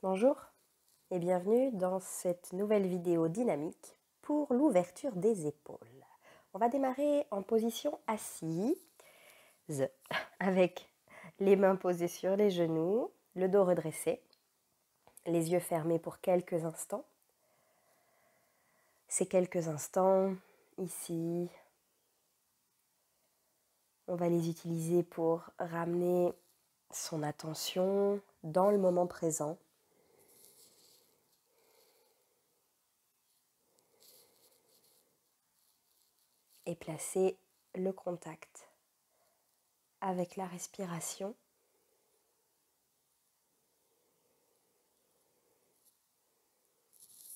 Bonjour et bienvenue dans cette nouvelle vidéo dynamique pour l'ouverture des épaules. On va démarrer en position assise avec les mains posées sur les genoux, le dos redressé, les yeux fermés pour quelques instants. Ces quelques instants ici, on va les utiliser pour ramener son attention dans le moment présent. Et placer le contact avec la respiration.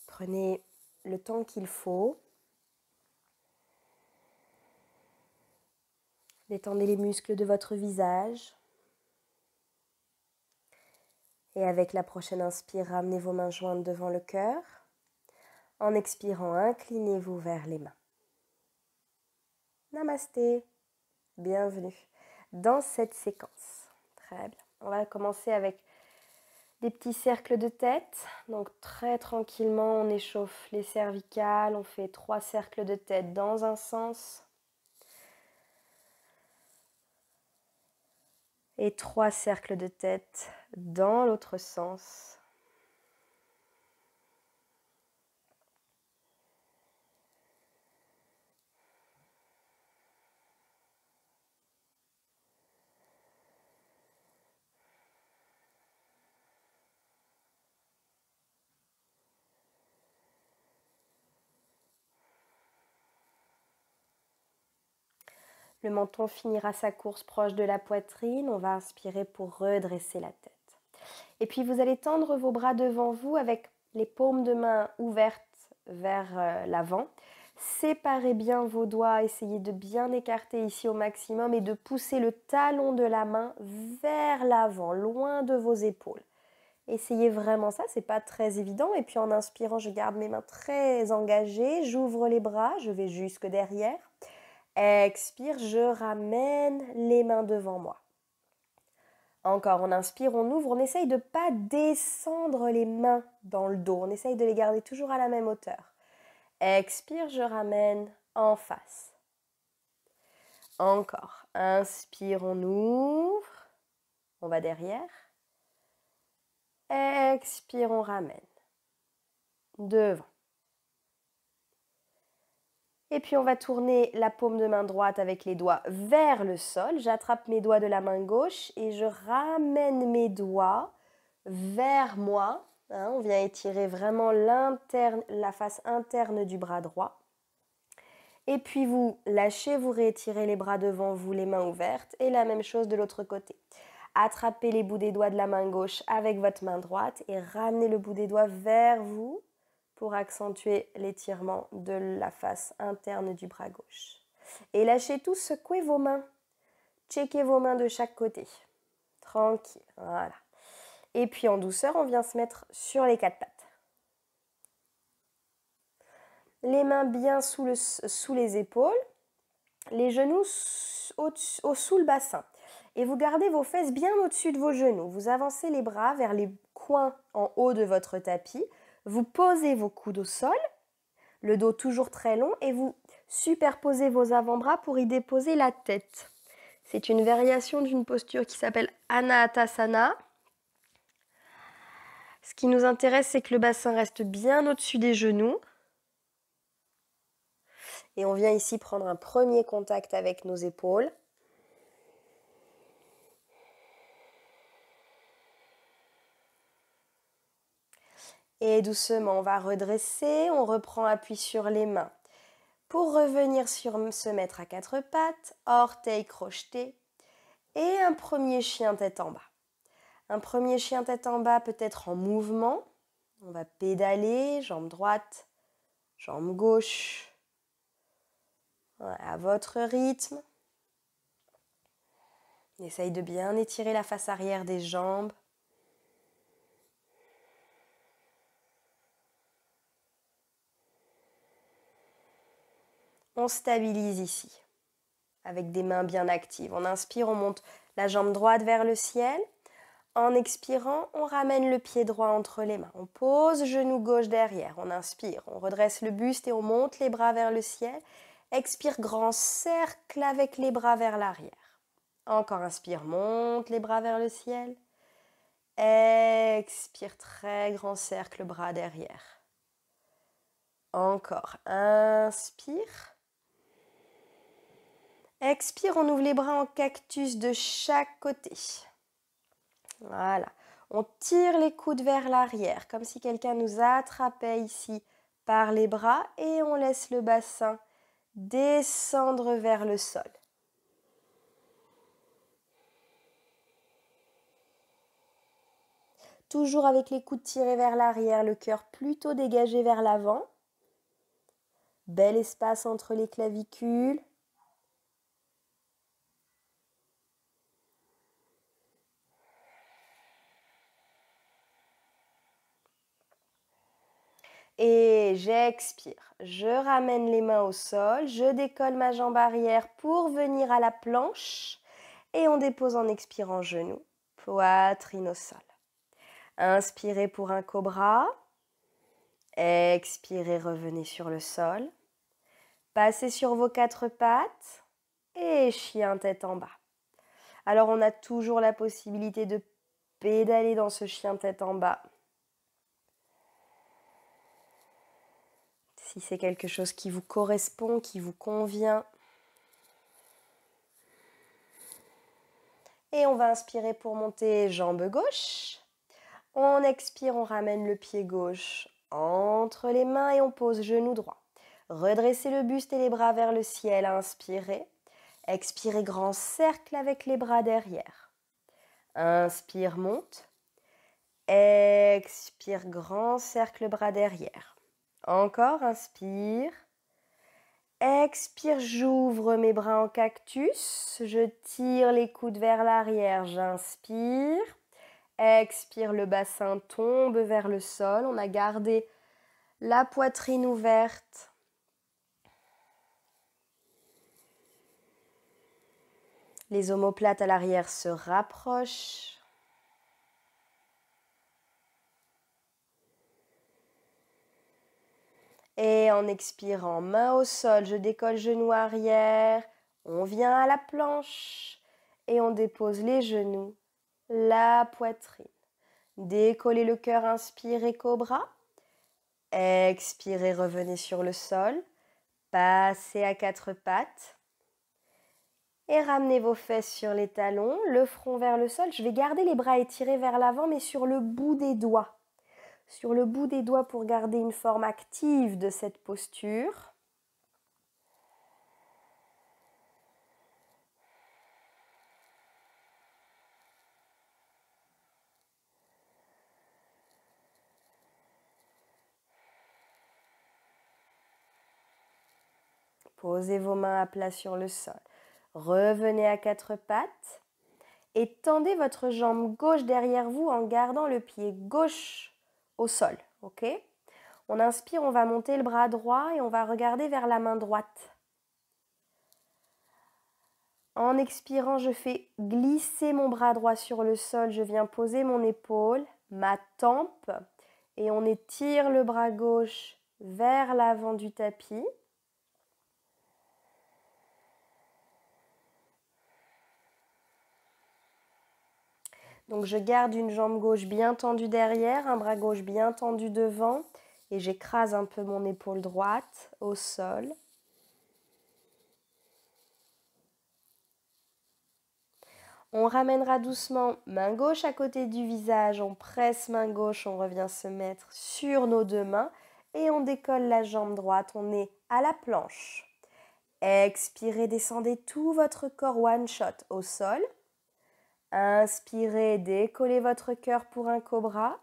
Prenez le temps qu'il faut. Détendez les muscles de votre visage. Et avec la prochaine inspire, ramenez vos mains jointes devant le cœur. En expirant, inclinez-vous vers les mains. Namasté, bienvenue dans cette séquence. Très bien. On va commencer avec des petits cercles de tête. Donc très tranquillement, on échauffe les cervicales. On fait 3 cercles de tête dans un sens. Et 3 cercles de tête dans l'autre sens. Le menton finira sa course proche de la poitrine. On va inspirer pour redresser la tête. Et puis vous allez tendre vos bras devant vous avec les paumes de main ouvertes vers l'avant. Séparez bien vos doigts, essayez de bien écarter ici au maximum et de pousser le talon de la main vers l'avant, loin de vos épaules. Essayez vraiment ça, c'est pas très évident. Et puis en inspirant, je garde mes mains très engagées, j'ouvre les bras, je vais jusque derrière. Expire, je ramène les mains devant moi. Encore, on inspire, on ouvre, on essaye de ne pas descendre les mains dans le dos. On essaye de les garder toujours à la même hauteur. Expire, je ramène en face. Encore, inspire, on ouvre. On va derrière. Expire, on ramène. Devant. Et puis on va tourner la paume de main droite avec les doigts vers le sol. J'attrape mes doigts de la main gauche et je ramène mes doigts vers moi. On vient étirer vraiment la face interne du bras droit. Et puis vous lâchez, vous réétirez les bras devant vous, les mains ouvertes. Et la même chose de l'autre côté. Attrapez les bouts des doigts de la main gauche avec votre main droite et ramenez le bout des doigts vers vous pour accentuer l'étirement de la face interne du bras gauche. Et lâchez tout, secouez vos mains. Checkez vos mains de chaque côté. Tranquille, voilà. Et puis en douceur, on vient se mettre sur les 4 pattes. Les mains bien sous les épaules, les genoux sous le bassin. Et vous gardez vos fesses bien au-dessus de vos genoux. Vous avancez les bras vers les coins en haut de votre tapis. Vous posez vos coudes au sol, le dos toujours très long, et vous superposez vos avant-bras pour y déposer la tête. C'est une variation d'une posture qui s'appelle Anahatasana. Ce qui nous intéresse, c'est que le bassin reste bien au-dessus des genoux. Et on vient ici prendre un premier contact avec nos épaules. Et doucement, on va redresser, on reprend appui sur les mains. Pour revenir se mettre à 4 pattes, orteils crochetés et un premier chien tête en bas. Un premier chien tête en bas peut être en mouvement. On va pédaler, jambe droite, jambe gauche, à votre rythme. On essaye de bien étirer la face arrière des jambes. On stabilise ici, avec des mains bien actives. On inspire, on monte la jambe droite vers le ciel. En expirant, on ramène le pied droit entre les mains. On pose genou gauche derrière. On inspire, on redresse le buste et on monte les bras vers le ciel. Expire, grand cercle avec les bras vers l'arrière. Encore inspire, monte les bras vers le ciel. Expire, très grand cercle, bras derrière. Encore, inspire. Expire, on ouvre les bras en cactus de chaque côté. Voilà. On tire les coudes vers l'arrière, comme si quelqu'un nous attrapait ici par les bras et on laisse le bassin descendre vers le sol. Toujours avec les coudes tirés vers l'arrière, le cœur plutôt dégagé vers l'avant. Bel espace entre les clavicules. Et j'expire. Je ramène les mains au sol. Je décolle ma jambe arrière pour venir à la planche. Et on dépose en expirant genou, poitrine au sol. Inspirez pour un cobra. Expirez, revenez sur le sol. Passez sur vos 4 pattes. Et chien tête en bas. Alors on a toujours la possibilité de pédaler dans ce chien tête en bas. Si c'est quelque chose qui vous correspond, qui vous convient. Et on va inspirer pour monter jambe gauche. On expire, on ramène le pied gauche entre les mains et on pose genou droit. Redressez le buste et les bras vers le ciel. Inspirez. Expirez, grand cercle avec les bras derrière. Inspire, monte. Expire, grand cercle, bras derrière. Encore, inspire. Expire, j'ouvre mes bras en cactus. Je tire les coudes vers l'arrière, j'inspire. Expire, le bassin tombe vers le sol. On a gardé la poitrine ouverte. Les omoplates à l'arrière se rapprochent. Et en expirant, main au sol, je décolle genou arrière. On vient à la planche et on dépose les genoux, la poitrine. Décollez le cœur, inspirez cobra. Expirez, revenez sur le sol. Passez à 4 pattes. Et ramenez vos fesses sur les talons, le front vers le sol. Je vais garder les bras étirés vers l'avant, mais sur le bout des doigts. Sur le bout des doigts pour garder une forme active de cette posture. Posez vos mains à plat sur le sol. Revenez à 4 pattes et tendez votre jambe gauche derrière vous en gardant le pied gauche au sol. Ok ? On inspire, on va monter le bras droit et on va regarder vers la main droite. En expirant, je fais glisser mon bras droit sur le sol. Je viens poser mon épaule, ma tempe et on étire le bras gauche vers l'avant du tapis. Donc je garde une jambe gauche bien tendue derrière, un bras gauche bien tendu devant et j'écrase un peu mon épaule droite au sol. On ramènera doucement main gauche à côté du visage, on presse main gauche, on revient se mettre sur nos 2 mains et on décolle la jambe droite, on est à la planche. Expirez, descendez tout votre corps one shot au sol. Inspirez, décollez votre cœur pour un cobra.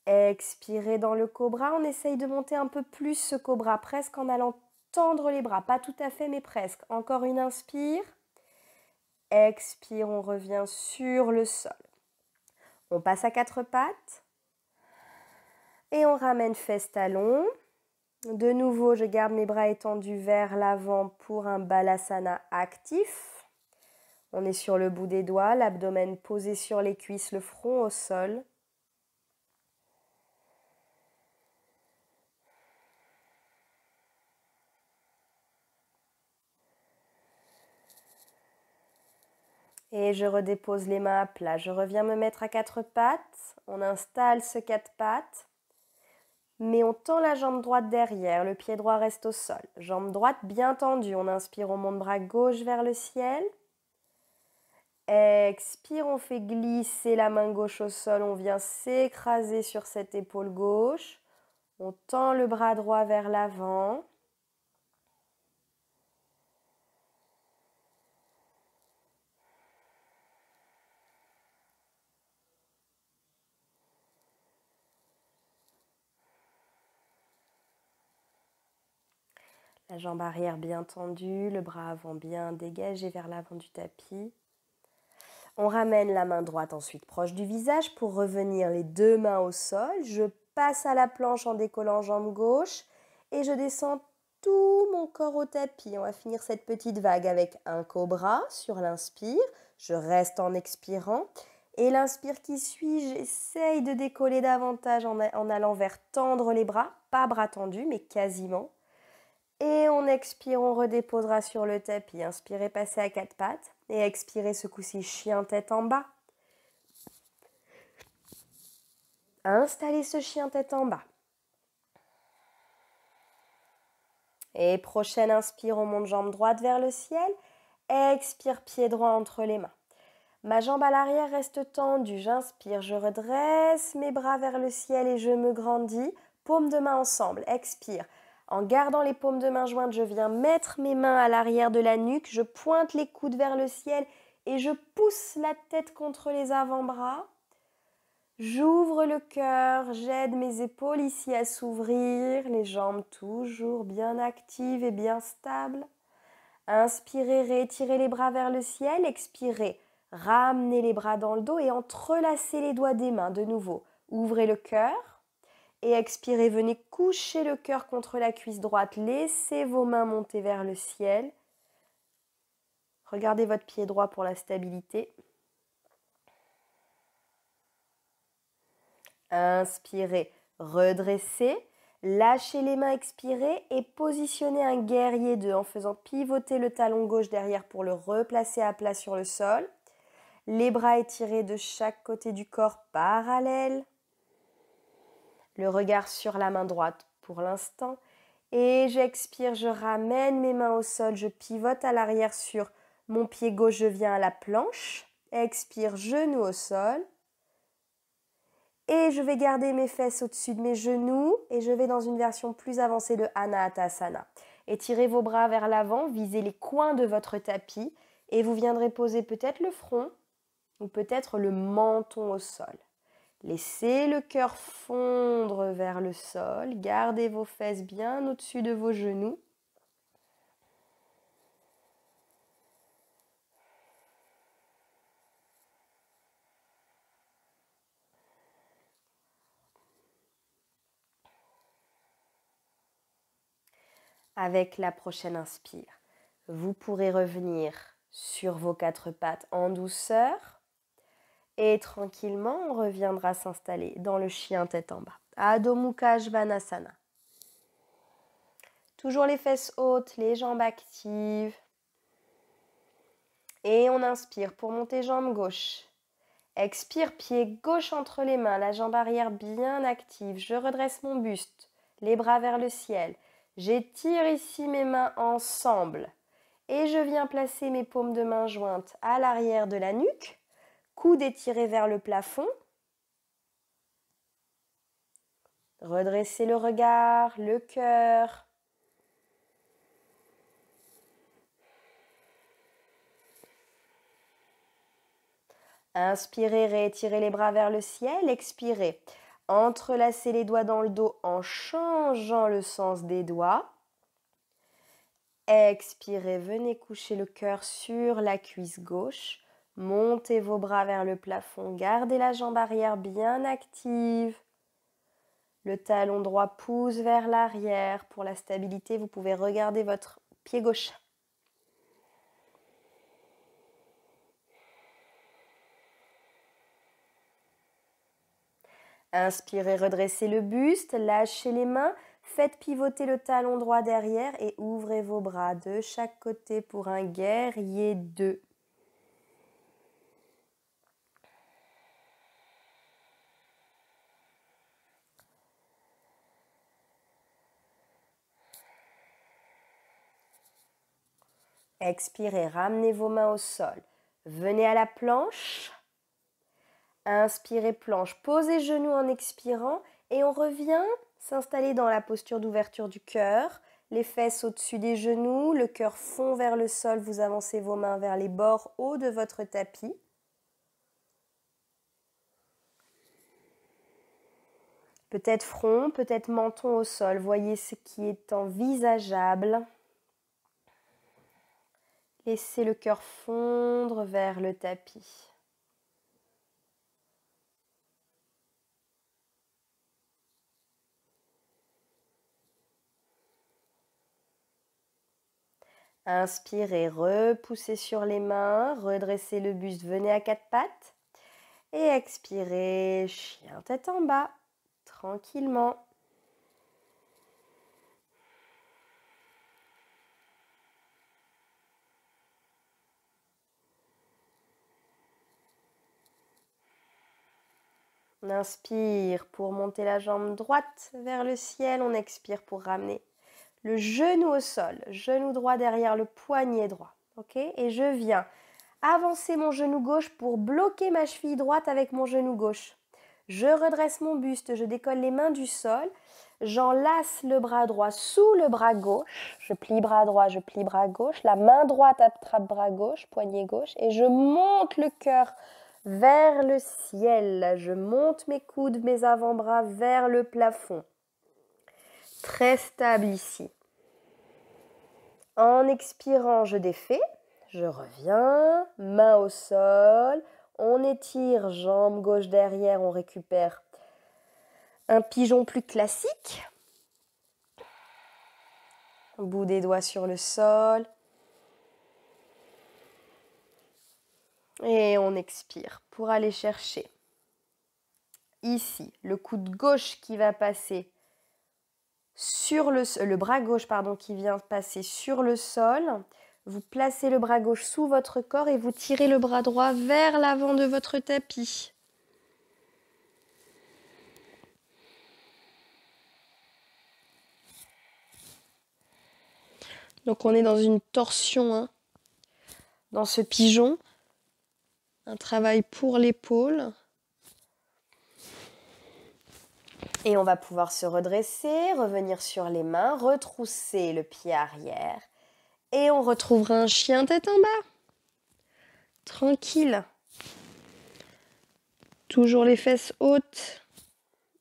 Expirez dans le cobra, on essaye de monter un peu plus ce cobra, presque en allant tendre les bras, pas tout à fait mais presque. Encore une inspire. Expire, on revient sur le sol. On passe à 4 pattes. Et on ramène fesses talons. De nouveau, je garde mes bras étendus vers l'avant pour un balasana actif. On est sur le bout des doigts, l'abdomen posé sur les cuisses, le front au sol. Et je redépose les mains à plat. Je reviens me mettre à quatre pattes. On installe ce quatre pattes. Mais on tend la jambe droite derrière. Le pied droit reste au sol. Jambe droite bien tendue. On inspire, on monte bras gauche vers le ciel. Expire, on fait glisser la main gauche au sol. On vient s'écraser sur cette épaule gauche. On tend le bras droit vers l'avant. La jambe arrière bien tendue, le bras avant bien dégagé vers l'avant du tapis. On ramène la main droite ensuite proche du visage pour revenir les deux mains au sol. Je passe à la planche en décollant jambe gauche et je descends tout mon corps au tapis. On va finir cette petite vague avec un cobra sur l'inspire. Je reste en expirant. Et l'inspire qui suit, j'essaye de décoller davantage en allant vers tendre les bras. Pas bras tendus, mais quasiment. Et on expire, on redéposera sur le tapis. Inspirez, passez à quatre pattes. Et expirez, ce coup-ci, chien tête en bas. Installez ce chien tête en bas. Et prochaine inspire, on monte jambe droite vers le ciel. Expire, pied droit entre les mains. Ma jambe à l'arrière reste tendue. J'inspire, je redresse mes bras vers le ciel et je me grandis. Paumes de main ensemble. Expire. En gardant les paumes de main jointes, je viens mettre mes mains à l'arrière de la nuque. Je pointe les coudes vers le ciel et je pousse la tête contre les avant-bras. J'ouvre le cœur, j'aide mes épaules ici à s'ouvrir, les jambes toujours bien actives et bien stables. Inspirez, retirez les bras vers le ciel. Expirez, ramenez les bras dans le dos et entrelacez les doigts des mains de nouveau. Ouvrez le cœur. Et expirez, venez coucher le cœur contre la cuisse droite. Laissez vos mains monter vers le ciel. Regardez votre pied droit pour la stabilité. Inspirez, redressez. Lâchez les mains, expirez et positionnez un guerrier 2 en faisant pivoter le talon gauche derrière pour le replacer à plat sur le sol. Les bras étirés de chaque côté du corps parallèle. Le regard sur la main droite pour l'instant. Et j'expire, je ramène mes mains au sol, je pivote à l'arrière sur mon pied gauche, je viens à la planche. Expire, genou au sol. Et je vais garder mes fesses au-dessus de mes genoux et je vais dans une version plus avancée de Anahatasana. Étirez vos bras vers l'avant, visez les coins de votre tapis et vous viendrez poser peut-être le front ou peut-être le menton au sol. Laissez le cœur fondre vers le sol. Gardez vos fesses bien au-dessus de vos genoux. Avec la prochaine inspire, vous pourrez revenir sur vos quatre pattes en douceur. Et tranquillement, on reviendra s'installer dans le chien tête en bas. Adho Mukha Svanasana. Toujours les fesses hautes, les jambes actives. Et on inspire pour monter jambe gauche. Expire, pied gauche entre les mains, la jambe arrière bien active. Je redresse mon buste, les bras vers le ciel. J'étire ici mes mains ensemble. Et je viens placer mes paumes de main jointes à l'arrière de la nuque. Coude étiré vers le plafond. Redressez le regard, le cœur. Inspirez, réétirez les bras vers le ciel. Expirez. Entrelacez les doigts dans le dos en changeant le sens des doigts. Expirez, venez coucher le cœur sur la cuisse gauche. Montez vos bras vers le plafond. Gardez la jambe arrière bien active. Le talon droit pousse vers l'arrière. Pour la stabilité, vous pouvez regarder votre pied gauche. Inspirez, redressez le buste, lâchez les mains, faites pivoter le talon droit derrière et ouvrez vos bras de chaque côté pour un guerrier 2. Expirez, ramenez vos mains au sol. Venez à la planche. Inspirez, planche. Posez genoux en expirant et on revient s'installer dans la posture d'ouverture du cœur. Les fesses au-dessus des genoux, le cœur fond vers le sol. Vous avancez vos mains vers les bords hauts de votre tapis. Peut-être front, peut-être menton au sol. Voyez ce qui est envisageable. Laissez le cœur fondre vers le tapis. Inspirez, repoussez sur les mains, redressez le buste, venez à quatre pattes. Et expirez, chien tête en bas, tranquillement. On inspire pour monter la jambe droite vers le ciel, on expire pour ramener le genou au sol, genou droit derrière le poignet droit. Ok? Et je viens avancer mon genou gauche pour bloquer ma cheville droite avec mon genou gauche. Je redresse mon buste, je décolle les mains du sol, j'enlace le bras droit sous le bras gauche, je plie bras droit, je plie bras gauche, la main droite attrape bras gauche, poignet gauche, et je monte le cœur vers le ciel. Je monte mes coudes, mes avant-bras vers le plafond. Très stable ici. En expirant, je défais. Je reviens, main au sol. On étire, jambe gauche derrière, on récupère un pigeon plus classique. Bout des doigts sur le sol. Et on expire pour aller chercher ici le coude gauche qui va passer sur le bras gauche qui vient passer sur le sol. Vous placez le bras gauche sous votre corps et vous tirez le bras droit vers l'avant de votre tapis. Donc on est dans une torsion dans ce pigeon. Un travail pour l'épaule. Et on va pouvoir se redresser, revenir sur les mains, retrousser le pied arrière. Et on retrouvera un chien tête en bas. Tranquille. Toujours les fesses hautes.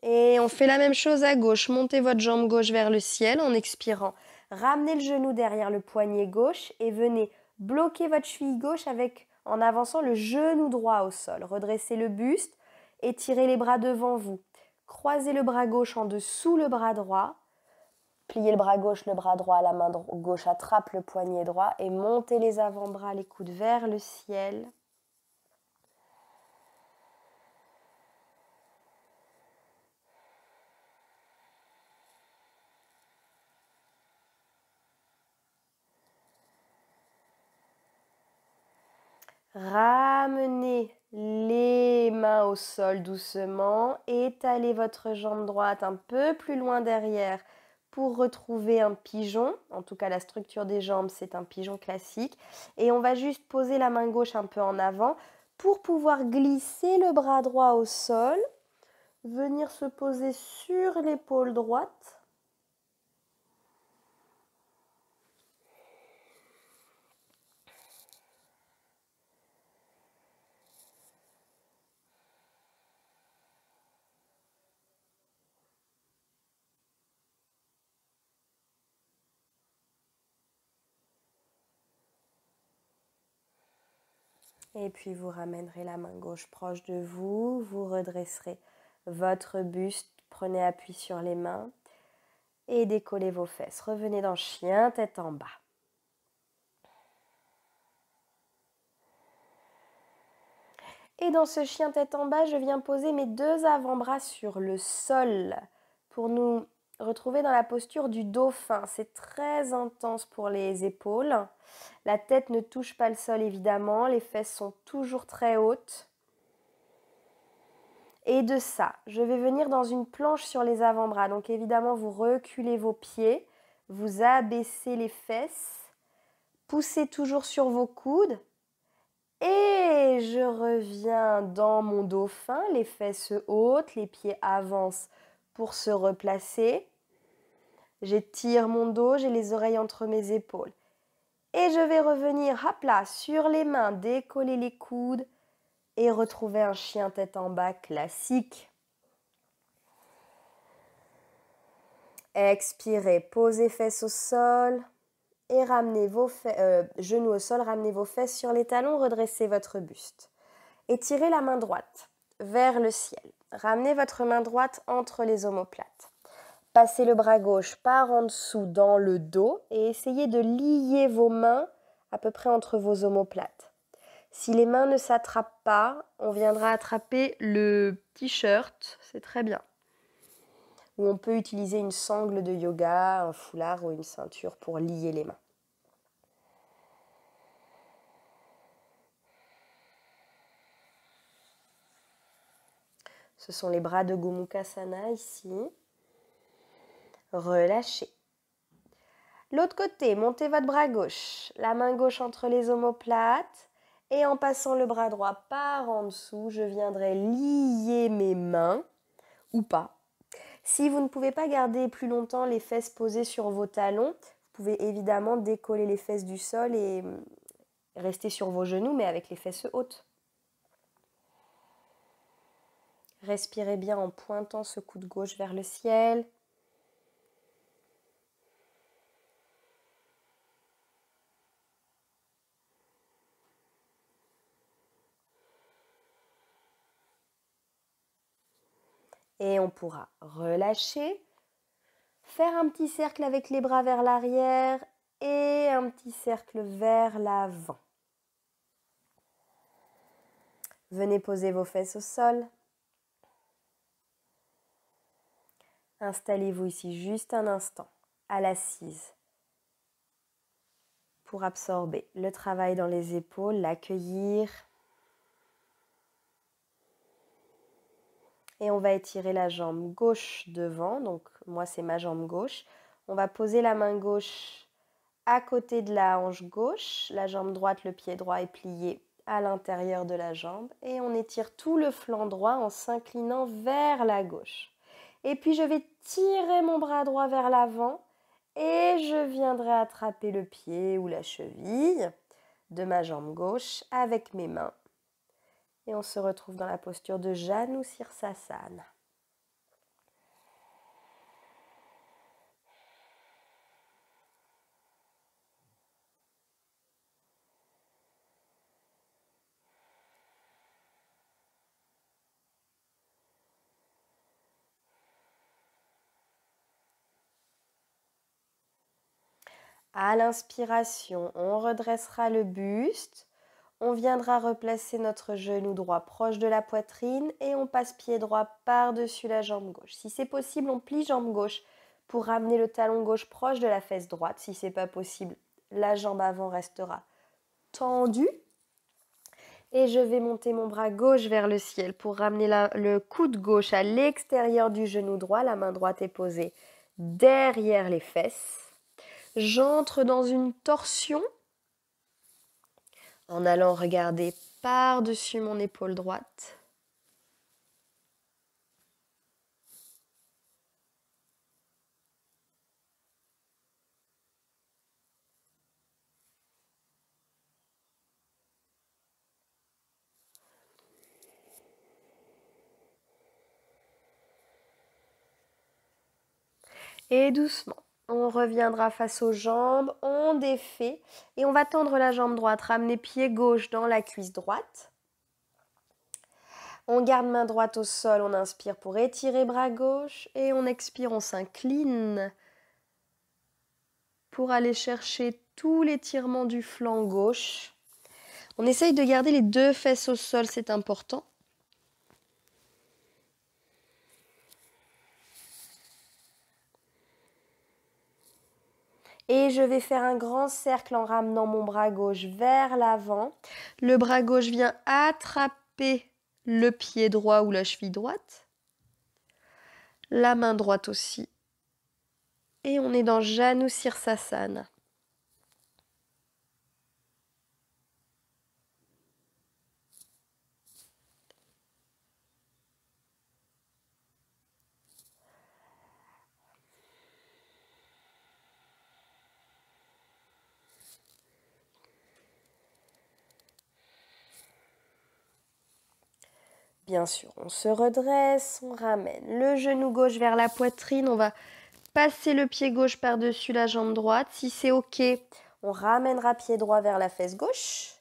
Et on fait la même chose à gauche. Montez votre jambe gauche vers le ciel en expirant. Ramenez le genou derrière le poignet gauche et venez bloquer votre cheville gauche en avançant le genou droit au sol. Redressez le buste, étirez les bras devant vous. Croisez le bras gauche en dessous le bras droit. Pliez le bras droit, la main gauche attrape le poignet droit et montez les avant-bras, les coudes vers le ciel. Ramenez les mains au sol doucement, étalez votre jambe droite un peu plus loin derrière pour retrouver un pigeon. En tout cas, la structure des jambes, c'est un pigeon classique. Et on va juste poser la main gauche un peu en avant pour pouvoir glisser le bras droit au sol, venir se poser sur l'épaule droite. Et puis vous ramènerez la main gauche proche de vous, vous redresserez votre buste, prenez appui sur les mains et décollez vos fesses. Revenez dans chien, tête en bas. Et dans ce chien tête en bas, je viens poser mes 2 avant-bras sur le sol pour nous retrouver dans la posture du dauphin. C'est très intense pour les épaules. La tête ne touche pas le sol évidemment, les fesses sont toujours très hautes. Et de ça, je vais venir dans une planche sur les avant-bras. Donc évidemment, vous reculez vos pieds, vous abaissez les fesses, poussez toujours sur vos coudes. Et je reviens dans mon dauphin, les fesses hautes, les pieds avancent pour se replacer. J'étire mon dos, j'ai les oreilles entre mes épaules. Et je vais revenir, hop là, sur les mains, décoller les coudes et retrouver un chien tête en bas classique. Expirez, posez fesses au sol et ramenez vos genoux au sol, ramenez vos fesses sur les talons, redressez votre buste. Étirez la main droite vers le ciel. Ramenez votre main droite entre les omoplates. Passez le bras gauche par en dessous dans le dos et essayez de lier vos mains à peu près entre vos omoplates. Si les mains ne s'attrapent pas, on viendra attraper le t-shirt, c'est très bien. Ou on peut utiliser une sangle de yoga, un foulard ou une ceinture pour lier les mains. Ce sont les bras de Gomukhasana ici. Relâchez. L'autre côté, montez votre bras gauche, la main gauche entre les omoplates et en passant le bras droit par en dessous, je viendrai lier mes mains ou pas. Si vous ne pouvez pas garder plus longtemps les fesses posées sur vos talons, vous pouvez évidemment décoller les fesses du sol et rester sur vos genoux mais avec les fesses hautes. Respirez bien en pointant ce coude gauche vers le ciel. Et on pourra relâcher, faire un petit cercle avec les bras vers l'arrière et un petit cercle vers l'avant. Venez poser vos fesses au sol. Installez-vous ici juste un instant, à l'assise, pour absorber le travail dans les épaules, l'accueillir. Et on va étirer la jambe gauche devant, donc moi c'est ma jambe gauche. On va poser la main gauche à côté de la hanche gauche, la jambe droite, le pied droit est plié à l'intérieur de la jambe et on étire tout le flanc droit en s'inclinant vers la gauche. Et puis je vais tirer mon bras droit vers l'avant et je viendrai attraper le pied ou la cheville de ma jambe gauche avec mes mains. Et on se retrouve dans la posture de Janu Sirsasana. À l'inspiration, on redressera le buste. On viendra replacer notre genou droit proche de la poitrine et on passe pied droit par-dessus la jambe gauche. Si c'est possible, on plie jambe gauche pour ramener le talon gauche proche de la fesse droite. Si ce n'est pas possible, la jambe avant restera tendue. Et je vais monter mon bras gauche vers le ciel pour ramener le coude gauche à l'extérieur du genou droit. La main droite est posée derrière les fesses. J'entre dans une torsion en allant regarder par-dessus mon épaule droite. Et doucement, on reviendra face aux jambes, on défait et on va tendre la jambe droite, ramener pied gauche dans la cuisse droite. On garde main droite au sol, on inspire pour étirer bras gauche et on expire, on s'incline pour aller chercher tout l'étirement du flanc gauche. On essaye de garder les 2 fesses au sol, c'est important. Et je vais faire un grand cercle en ramenant mon bras gauche vers l'avant. Le bras gauche vient attraper le pied droit ou la cheville droite. La main droite aussi. Et on est dans Janu Sirsasana. Bien sûr, on se redresse, on ramène le genou gauche vers la poitrine, on va passer le pied gauche par-dessus la jambe droite. Si c'est OK, on ramènera pied droit vers la fesse gauche.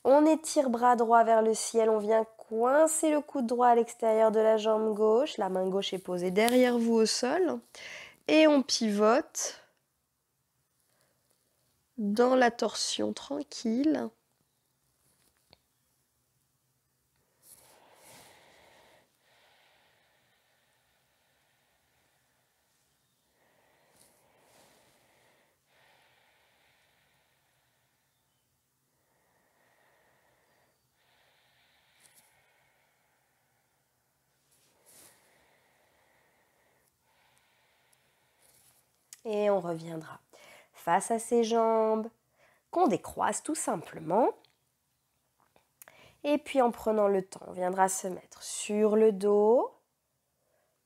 On étire bras droit vers le ciel, on vient coincer le coude droit à l'extérieur de la jambe gauche. La main gauche est posée derrière vous au sol. Et on pivote dans la torsion tranquille. Et on reviendra face à ses jambes, qu'on décroise tout simplement. Et puis en prenant le temps, on viendra se mettre sur le dos.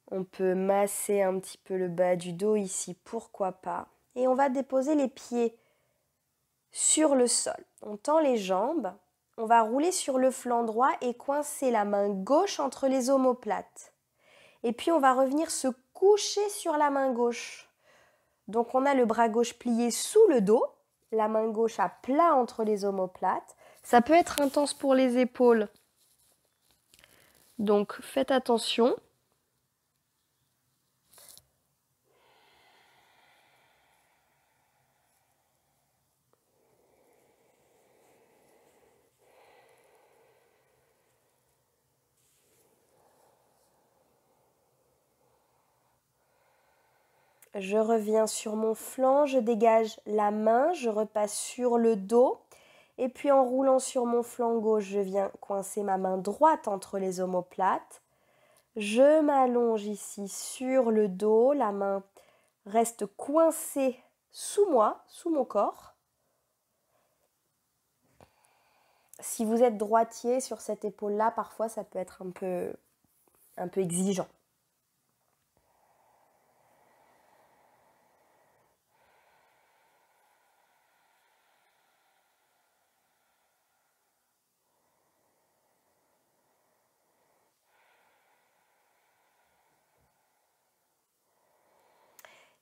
On peut masser un petit peu le bas du dos ici, pourquoi pas. Et on va déposer les pieds sur le sol. On tend les jambes, on va rouler sur le flanc droit et coincer la main gauche entre les omoplates. Et puis on va revenir se coucher sur la main gauche. Donc on a le bras gauche plié sous le dos, la main gauche à plat entre les omoplates. Ça peut être intense pour les épaules. Donc faites attention. Je reviens sur mon flanc, je dégage la main, je repasse sur le dos. Et puis en roulant sur mon flanc gauche, je viens coincer ma main droite entre les omoplates. Je m'allonge ici sur le dos, la main reste coincée sous moi, sous mon corps. Si vous êtes droitier sur cette épaule-là, parfois ça peut être un peu exigeant.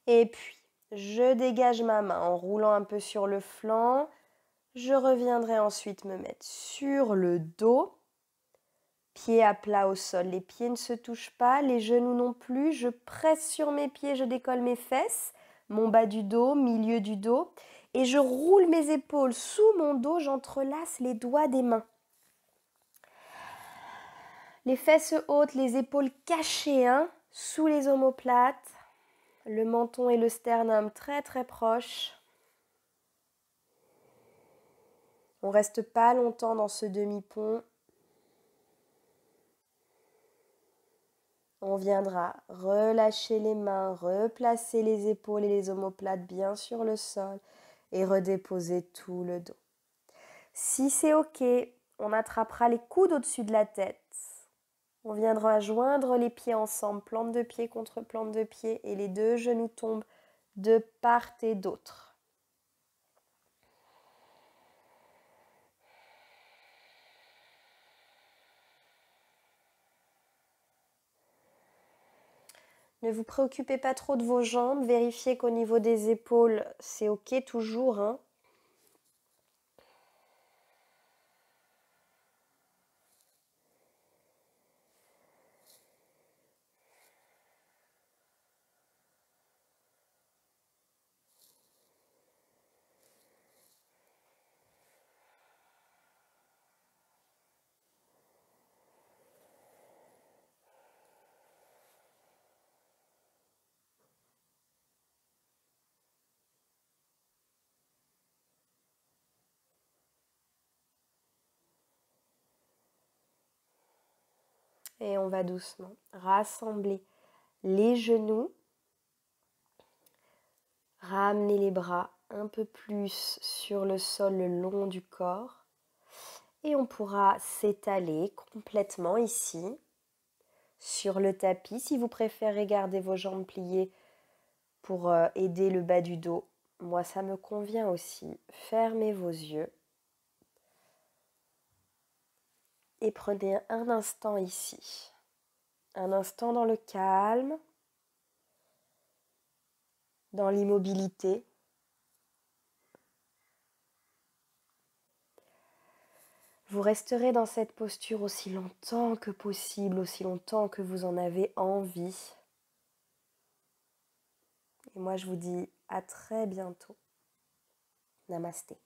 Et puis, je dégage ma main en roulant un peu sur le flanc. Je reviendrai ensuite me mettre sur le dos. Pieds à plat au sol. Les pieds ne se touchent pas, les genoux non plus. Je presse sur mes pieds, je décolle mes fesses, mon bas du dos, milieu du dos. Et je roule mes épaules sous mon dos, j'entrelace les doigts des mains. Les fesses hautes, les épaules cachées, sous les omoplates. Le menton et le sternum très très proches. On ne reste pas longtemps dans ce demi-pont. On viendra relâcher les mains, replacer les épaules et les omoplates bien sur le sol et redéposer tout le dos. Si c'est OK, on attrapera les coudes au-dessus de la tête. On viendra joindre les pieds ensemble, plante de pied contre plante de pied, et les 2 genoux tombent de part et d'autre. Ne vous préoccupez pas trop de vos jambes, vérifiez qu'au niveau des épaules, c'est OK toujours. Et on va doucement rassembler les genoux, ramener les bras un peu plus sur le sol le long du corps. Et on pourra s'étaler complètement ici, sur le tapis. Si vous préférez garder vos jambes pliées pour aider le bas du dos, moi ça me convient aussi. Fermez vos yeux. Et prenez un instant ici. Un instant dans le calme, dans l'immobilité. Vous resterez dans cette posture aussi longtemps que possible, aussi longtemps que vous en avez envie. Et moi, je vous dis à très bientôt. Namasté.